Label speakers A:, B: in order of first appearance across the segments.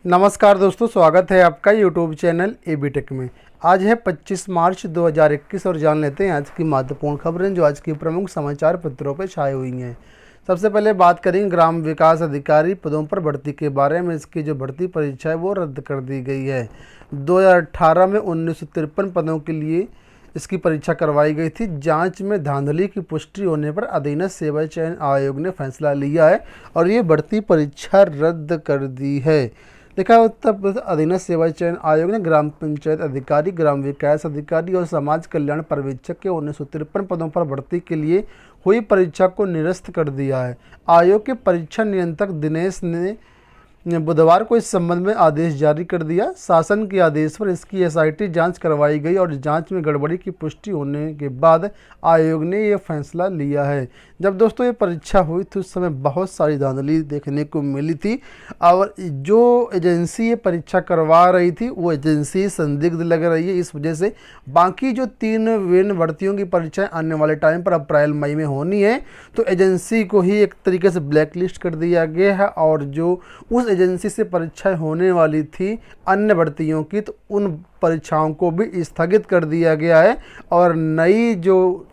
A: नमस्कार दोस्तों, स्वागत है आपका यूट्यूब चैनल एबी टेक में। आज है 25 मार्च 2021 और जान लेते हैं आज की महत्वपूर्ण खबरें जो आज की प्रमुख समाचार पत्रों पर छाई हुई हैं। सबसे पहले बात करेंगे ग्राम विकास अधिकारी पदों पर भर्ती के बारे में। इसकी जो भर्ती परीक्षा है वो रद्द कर दी गई है। 2018 में 1953 पदों के लिए इसकी परीक्षा करवाई गई थी। जांच में धांधली की पुष्टि होने पर अधीनस्थ सेवा चयन आयोग ने फैसला लिया है और ये भर्ती परीक्षा रद्द कर दी है। लिखा है उत्तर प्रदेश अधीनस्थ सेवा चयन आयोग ने ग्राम पंचायत अधिकारी, ग्राम विकास अधिकारी और समाज कल्याण पर्यवेक्षक के 1953 पदों पर भर्ती के लिए हुई परीक्षा को निरस्त कर दिया है। आयोग के परीक्षा नियंत्रक दिनेश ने बुधवार को इस संबंध में आदेश जारी कर दिया। शासन के आदेश पर इसकी एसआईटी जांच करवाई गई और जांच में गड़बड़ी की पुष्टि होने के बाद आयोग ने यह फैसला लिया है। जब दोस्तों ये परीक्षा हुई थी उस समय बहुत सारी धांधली देखने को मिली थी और जो एजेंसी ये परीक्षा करवा रही थी वो एजेंसी संदिग्ध लग रही है। इस वजह से बाकी जो 3 विभिन्न भर्तियों की परीक्षाएं आने वाले टाइम पर अप्रैल मई में होनी है तो एजेंसी को ही एक तरीके से ब्लैक लिस्ट कर दिया गया है और जो उस एजेंसी से परीक्षाएं होने वाली थी अन्य भर्तियों की तो उन परीक्षाओं को भी स्थगित कर दिया गया है और नई जो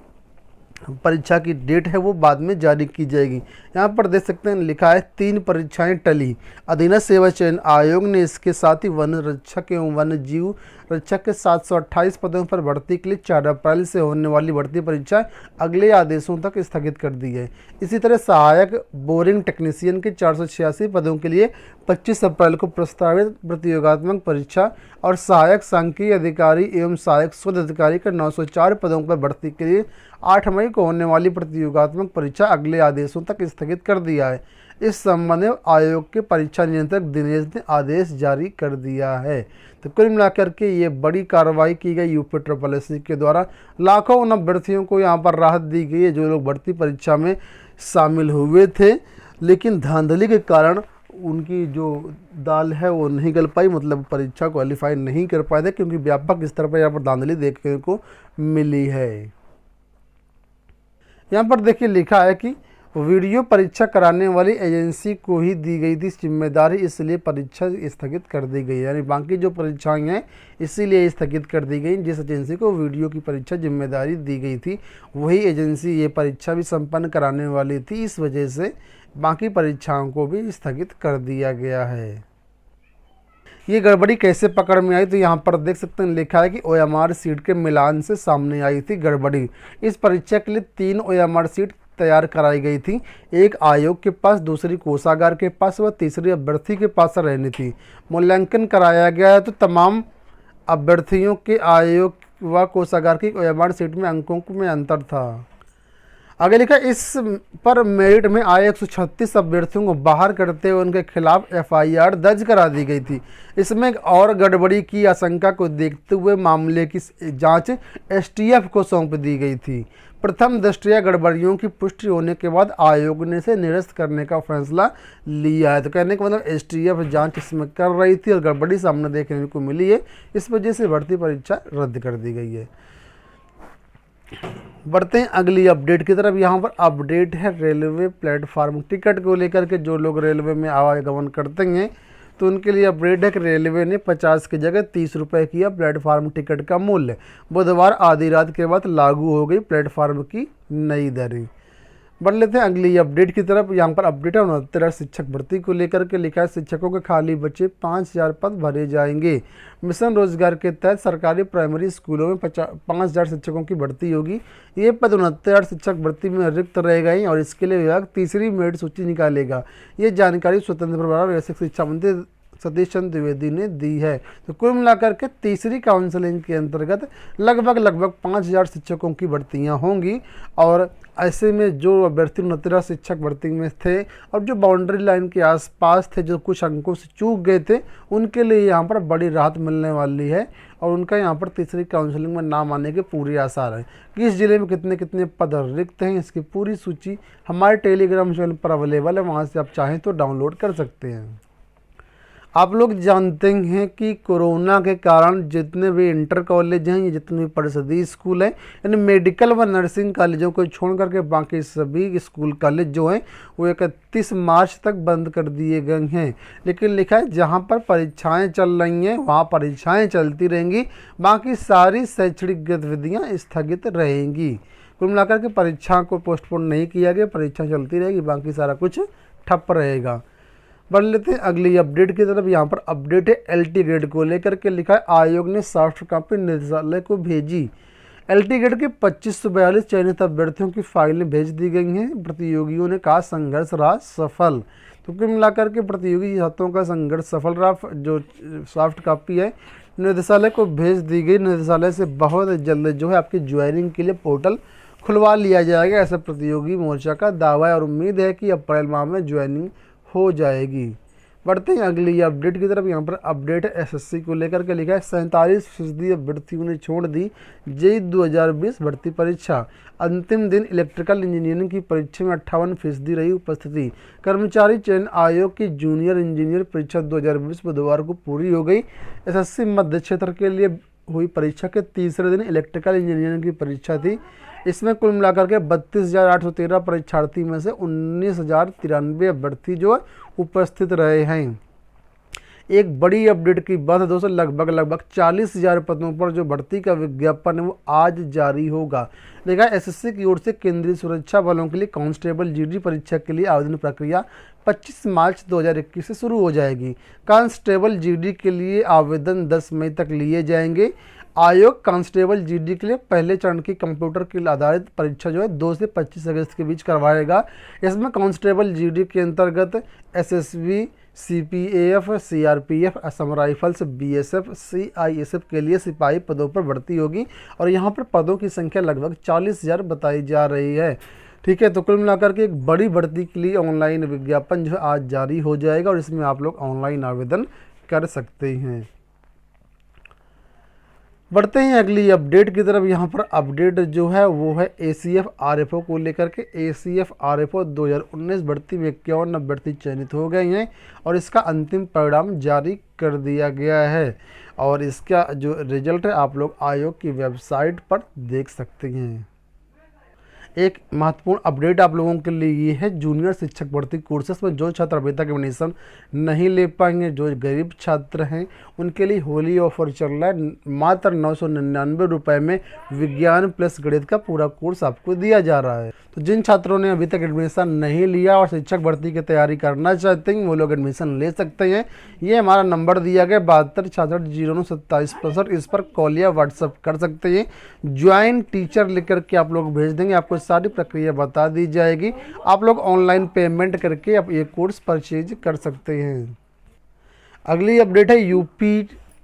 A: परीक्षा की डेट है वो बाद में जारी की जाएगी। यहाँ पर देख सकते हैं लिखा है 3 परीक्षाएं टली। अधीनस्थ सेवा चयन आयोग ने इसके साथ ही वन रक्षक एवं वन्य जीव रक्षक के 728 पदों पर भर्ती के लिए 4 अप्रैल से होने वाली भर्ती परीक्षा अगले आदेशों तक स्थगित कर दी है। इसी तरह सहायक बोरिंग टेक्नीशियन के 486 पदों के लिए 25 अप्रैल को प्रस्तावित प्रतियोगात्मक परीक्षा और सहायक सांख्यिकी अधिकारी एवं सहायक शोध अधिकारी के 904 पदों पर भर्ती के लिए 8 मई को होने वाली प्रतियोगात्मक परीक्षा अगले आदेशों तक स्थगित कर दिया है। इस संबंध में आयोग के परीक्षा नियंत्रक दिनेश ने आदेश जारी कर दिया है। तो कुल मिलाकर के ये बड़ी कार्रवाई की गई यूपी SSSC के द्वारा। लाखों उन अभ्यर्थियों को यहाँ पर राहत दी गई है जो लोग भर्ती परीक्षा में शामिल हुए थे लेकिन धांधली के कारण उनकी जो दाल है वो नहीं गल पाई, मतलब परीक्षा क्वालिफाई नहीं कर पाए थे क्योंकि व्यापक स्तर पर यहाँ पर धांधली देखने को मिली है। यहाँ पर देखिए लिखा है कि वीडियो परीक्षा कराने वाली एजेंसी को ही दी गई थी जिम्मेदारी, इसलिए परीक्षा स्थगित कर दी गई। यानी बाकी जो परीक्षाएं हैं इसीलिए स्थगित कर दी गई। जिस एजेंसी को वीडियो की परीक्षा जिम्मेदारी दी गई थी वही एजेंसी ये परीक्षा भी संपन्न कराने वाली थी, इस वजह से बाकी परीक्षाओं को भी स्थगित कर दिया गया है। ये गड़बड़ी कैसे पकड़ में आई तो यहाँ पर देख सकते हैं लिखा है कि OMR सीट के मिलान से सामने आई थी गड़बड़ी। इस परीक्षा के लिए 3 OMR सीट तैयार कराई गई थी, एक आयोग के पास, दूसरी कोषागार के पास व तीसरी अभ्यर्थी के पास रहनी थी। मूल्यांकन कराया गया है तो तमाम अभ्यर्थियों के आयोग व कोषागार की OMR सीट में अंकों में अंतर था। आगे लिखा इस पर मेरिट में आए 136 अभ्यर्थियों को बाहर करते हुए उनके खिलाफ FIR दर्ज करा दी गई थी। इसमें और गड़बड़ी की आशंका को देखते हुए मामले की जांच STF को सौंप दी गई थी। प्रथम दृष्टया गड़बड़ियों की पुष्टि होने के बाद आयोग ने इसे निरस्त करने का फैसला लिया है। तो कहने का मतलब STF जांच इसमें कर रही थी और गड़बड़ी सामने देखने को मिली है, इस वजह से भर्ती परीक्षा रद्द कर दी गई है। बढ़ते हैं अगली अपडेट की तरफ। यहाँ पर अपडेट है रेलवे प्लेटफार्म टिकट को लेकर के। जो लोग रेलवे में आवागमन करते हैं तो उनके लिए अपडेट है कि रेलवे ने 50 की जगह 30 रुपये किया प्लेटफार्म टिकट का मूल्य। बुधवार आधी रात के बाद लागू हो गई प्लेटफार्म की नई दरें। बढ़ लेते हैं अगली अपडेट की तरफ। यहाँ पर अपडेट है 69 शिक्षक भर्ती को लेकर के। लिखा है शिक्षकों के खाली बचे 5000 पद भरे जाएंगे। मिशन रोजगार के तहत सरकारी प्राइमरी स्कूलों में 5000 शिक्षकों की भर्ती होगी। ये पद 69 शिक्षक भर्ती में रिक्त रह गए और इसके लिए विभाग तीसरी मेरिट सूची निकालेगा। ये जानकारी स्वतंत्र प्रभार वैश्विक शिक्षा मंत्री सतीश चंद्र द्विवेदी ने दी है। तो कुल मिलाकर के तीसरी काउंसलिंग के अंतर्गत लगभग 5000 शिक्षकों की भर्तियां होंगी और ऐसे में जो अभ्यर्थी 69 शिक्षक भर्ती में थे और जो बाउंड्री लाइन के आसपास थे, जो कुछ अंकों से चूक गए थे, उनके लिए यहाँ पर बड़ी राहत मिलने वाली है और उनका यहाँ पर तीसरी काउंसलिंग में नाम आने के पूरे आसार हैं। किस जिले में कितने कितने पद रिक्त हैं इसकी पूरी सूची हमारे टेलीग्राम चैनल पर अवेलेबल है, वहाँ से आप चाहें तो डाउनलोड कर सकते हैं। आप लोग जानते हैं कि कोरोना के कारण जितने भी इंटर कॉलेज हैं, ये जितने भी परिषदीय स्कूल हैं, यानी मेडिकल व नर्सिंग कॉलेजों को छोड़ करके बाकी सभी स्कूल कॉलेज जो हैं वो 31 मार्च तक बंद कर दिए गए हैं। लेकिन लिखा है जहां पर परीक्षाएं चल रही हैं वहां परीक्षाएं चलती रहेंगी, बाकी सारी शैक्षणिक गतिविधियाँ स्थगित रहेंगी। कुल मिलाकर के परीक्षा को पोस्टपोन नहीं किया गया, परीक्षा चलती रहेगी, बाकी सारा कुछ ठप रहेगा। बढ़ लेते हैं अगली अपडेट की तरफ। यहाँ पर अपडेट है एलटी ग्रेड को लेकर के। लिखा है आयोग ने सॉफ्ट कॉपी निदेशालय को भेजी। एलटी ग्रेड के 2542 चयनित अभ्यर्थियों की फाइलें भेज दी गई हैं। प्रतियोगियों ने कहा संघर्ष रहा सफल। तो कुल मिलाकर के प्रतियोगी छात्रों का संघर्ष सफल रहा। जो सॉफ्ट कॉपी है निदेशालय को भेज दी गई। निदेशालय से बहुत जल्द जो है आपकी ज्वाइनिंग के लिए पोर्टल खुलवा लिया जाएगा, ऐसा प्रतियोगी मोर्चा का दावा है और उम्मीद है कि अप्रैल माह में ज्वाइनिंग हो जाएगी। बढ़ते हैं अगली अपडेट की तरफ। यहाँ पर अपडेट है एसएससी को लेकर के। लिखा है 47% अभ्यर्थियों ने छोड़ दी जेईई 2020 भर्ती परीक्षा। अंतिम दिन इलेक्ट्रिकल इंजीनियरिंग की परीक्षा में 58% रही उपस्थिति। कर्मचारी चयन आयोग की जूनियर इंजीनियर परीक्षा 2020 बुधवार को पूरी हो गई। एसएससी मध्य क्षेत्र के लिए हुई परीक्षा के तीसरे दिन इलेक्ट्रिकल इंजीनियरिंग की परीक्षा थी। इसमें कुल मिलाकर के 32,813 परीक्षार्थी में से 19,093 अभ्यर्थी जो है उपस्थित रहे हैं। एक बड़ी अपडेट की बात है दोस्तों, लगभग 40,000 पदों पर जो भर्ती का विज्ञापन है वो आज जारी होगा। देखा एसएससी की ओर से केंद्रीय सुरक्षा बलों के लिए कांस्टेबल जीडी परीक्षा के लिए आवेदन प्रक्रिया 25 मार्च 2021 से शुरू हो जाएगी। कांस्टेबल जीडी के लिए आवेदन 10 मई तक लिए जाएंगे। आयोग कांस्टेबल जीडी के लिए पहले चरण की कंप्यूटर की आधारित परीक्षा जो है 2 से 25 अगस्त के बीच करवाएगा। इसमें कांस्टेबल जीडी के अंतर्गत SSB, CPF, CRPF, Assam rifles, BSF, CISF के लिए सिपाही पदों पर भर्ती होगी और यहाँ पर पदों की संख्या लगभग 40,000 बताई जा रही है। ठीक है, तो कुल मिलाकर के एक बड़ी भर्ती के लिए ऑनलाइन विज्ञापन जो है आज जारी हो जाएगा और इसमें आप लोग ऑनलाइन आवेदन कर सकते हैं। बढ़ते हैं अगली अपडेट की तरफ। यहाँ पर अपडेट जो है वो है एसीएफ आरएफओ को लेकर के। एसीएफ आरएफओ 2019 भर्ती में 51 अभ्यर्थी चयनित हो गए हैं और इसका अंतिम परिणाम जारी कर दिया गया है और इसका जो रिजल्ट है आप लोग आयोग की वेबसाइट पर देख सकते हैं। एक महत्वपूर्ण अपडेट आप लोगों के लिए ये है जूनियर शिक्षक भर्ती कोर्सेस में जो छात्र अभी तक एडमिशन नहीं ले पाएंगे, जो गरीब छात्र हैं उनके लिए होली ऑफर चल रहा है। मात्र 999 रुपये में विज्ञान प्लस गणित का पूरा कोर्स आपको दिया जा रहा है। तो जिन छात्रों ने अभी तक एडमिशन नहीं लिया और शिक्षक भर्ती की तैयारी करना चाहते हैं वो लोग एडमिशन ले सकते हैं। ये हमारा नंबर दिया गया 7266092765, इस पर कॉल या व्हाट्सअप कर सकते हैं। ज्वाइन टीचर लिख करके आप लोग भेज देंगे, आपको सारी प्रक्रिया बता दी जाएगी। आप लोग ऑनलाइन पेमेंट करके आप ये कोर्स परचेज कर सकते हैं। अगली अपडेट है यूपी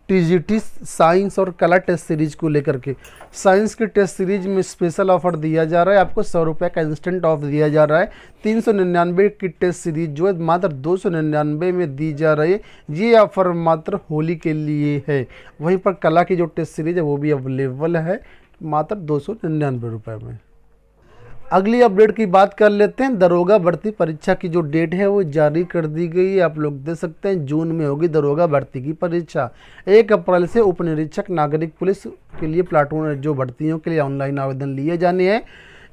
A: टीजीटी साइंस और कला टेस्ट सीरीज को लेकर के। साइंस की टेस्ट सीरीज में स्पेशल ऑफर दिया जा रहा है, आपको 100 रुपये का इंस्टेंट ऑफ दिया जा रहा है। 399 की टेस्ट सीरीज जो है मात्र 299 में दी जा रही है। ये ऑफर मात्र होली के लिए है। वहीं पर कला की जो टेस्ट सीरीज है वो भी अवेलेबल है मात्र 299 रुपये में। अगली अपडेट की बात कर लेते हैं। दरोगा भर्ती परीक्षा की जो डेट है वो जारी कर दी गई है, आप लोग देख सकते हैं। जून में होगी दरोगा भर्ती की परीक्षा। 1 अप्रैल से उप निरीक्षक नागरिक पुलिस के लिए प्लाटून जो भर्तियों के लिए ऑनलाइन आवेदन लिए जाने हैं।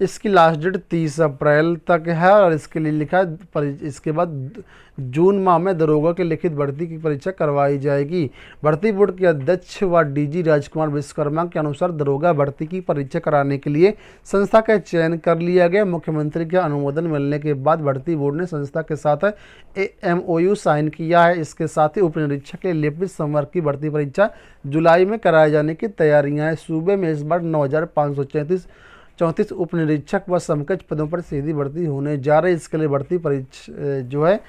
A: इसकी लास्ट डेट 30 अप्रैल तक है और इसके लिए लिखा है इसके बाद जून माह में दरोगा के लिखित भर्ती की परीक्षा करवाई जाएगी। भर्ती बोर्ड के अध्यक्ष व डीजी राजकुमार विश्वकर्मा के अनुसार दरोगा भर्ती की परीक्षा कराने के लिए संस्था का चयन कर लिया गया। मुख्यमंत्री के अनुमोदन मिलने के बाद भर्ती बोर्ड ने संस्था के साथ MOU साइन किया है। इसके साथ ही उप निरीक्षक के लिए 23 संवर्ग की भर्ती परीक्षा जुलाई में कराए जाने की तैयारियां हैं। सूबे में इस बार 9,534 उप निरीक्षक व समकक्ष पदों पर सीधी भर्ती होने जा रही है। इसके लिए भर्ती परीक्षा जो है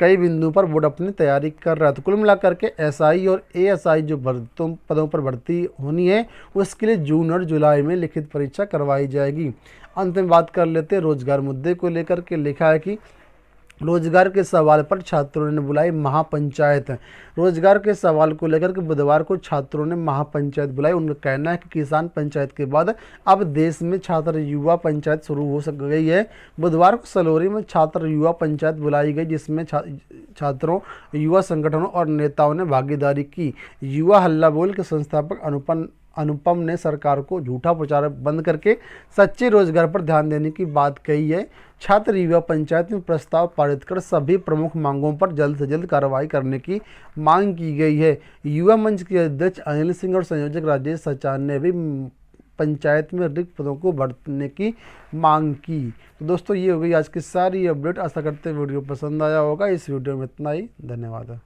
A: कई बिंदुओं पर बोर्ड अपनी तैयारी कर रहा है। तो कुल मिलाकर के SI और ASI जो पदों पर भर्ती होनी है उसके लिए जून और जुलाई में लिखित परीक्षा करवाई जाएगी। अंत में बात कर लेते हैं रोजगार मुद्दे को लेकर के। लिखा है कि रोजगार के सवाल पर छात्रों ने बुलाई महापंचायत। रोजगार के सवाल को लेकर के बुधवार को छात्रों ने महापंचायत बुलाई। उनका कहना है कि किसान पंचायत के बाद अब देश में छात्र युवा पंचायत शुरू हो सक गई है। बुधवार को सलोरी में छात्र युवा पंचायत बुलाई गई, जिसमें छात्रों, युवा संगठनों और नेताओं ने भागीदारी की। युवा हल्ला बोल के संस्थापक अनुपम ने सरकार को झूठा प्रचार बंद करके सच्चे रोजगार पर ध्यान देने की बात कही है। छात्र युवा पंचायत में प्रस्ताव पारित कर सभी प्रमुख मांगों पर जल्द से जल्द कार्रवाई करने की मांग की गई है। युवा मंच के अध्यक्ष अनिल सिंह और संयोजक राजेश सचान ने भी पंचायत में रिक्त पदों को भरने की मांग की। तो दोस्तों, ये हो गई आज की सारी अपडेट। आशा करते हैं वीडियो पसंद आया होगा। इस वीडियो में इतना ही। धन्यवाद।